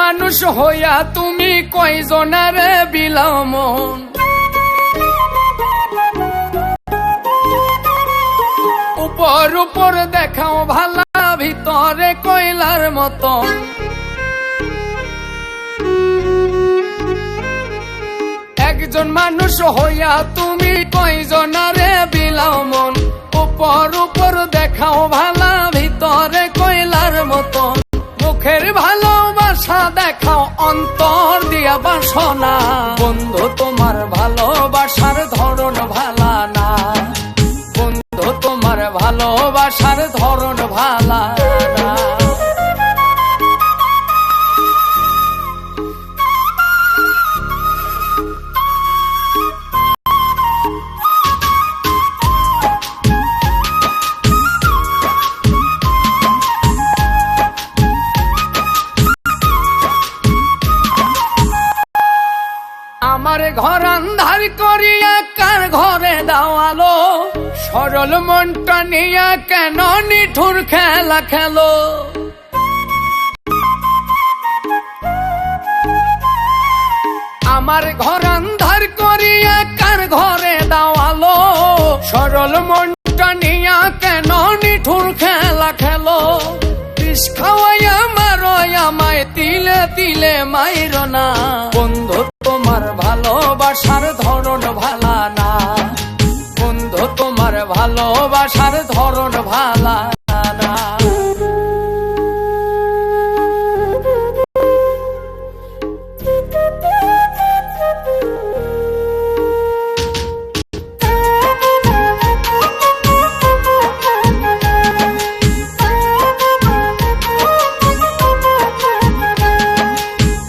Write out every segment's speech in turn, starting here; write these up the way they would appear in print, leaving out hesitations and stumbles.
মানুষ হইয়া তুমি কয়জনারে বিলাও মন। উপর উপর দেখাও ভালা, ভিতরে কয়লার মতন। একজন মানুষ হইয়া তুমি কয়জনারে বিলাও মন। উপর উপর দেখাও ভালা, ভিতরে কয়লার মতন। মুখের ভালোবাসা দেখাও, অন্তর দিয়া বাসনা। বন্ধু তোমার ভালোবাসার ধরন ভালা না, বন্ধু তোমার ভালোবাসার ধরন ভালা না। আমার ঘর আন্ধার করিয়া কার ঘরে দাওয়ালো। সরল মনটা নিয়া কেন নিঠুর খেলা খেলো। আমার ঘর আন্ধার করিয়া কার ঘরে দাওয়ালো। সরল মনটা নিয়া কেন নিঠুর খেলা খেলো। বিষ খাওয়াইয়া মারো আমায়, তিলে তিলে মাইরো না। বন্ধু তোমার ভালোবাসার ধরন ভালা না, বন্ধু তোমার ভালোবাসার ধরন ভালা না।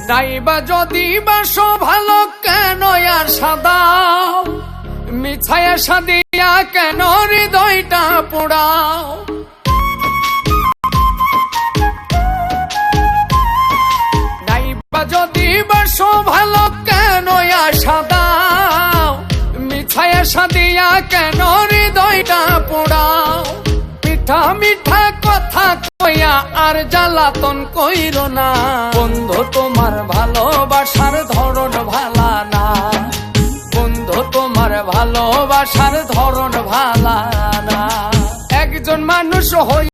নাইবা যদি বাসো ভালো, কেন আর সাদাও। মিছায়া সাদিয়া কেন হৃদয়টা পোড়াও। নাইবা যদি বাসো ভালো, কেন আর সাদাও। মিছায়া সাদিয়া কেন হৃদয়টা পোড়াও। মিঠা মিঠা কথা কইয়া আর জ্বালাতন কইরো না। বন্ধু তোমার ভালোবাসার ধরন ভালা না, বন্ধু তোমার ভালোবাসার ধরন ভালা না। একজন মানুষ হই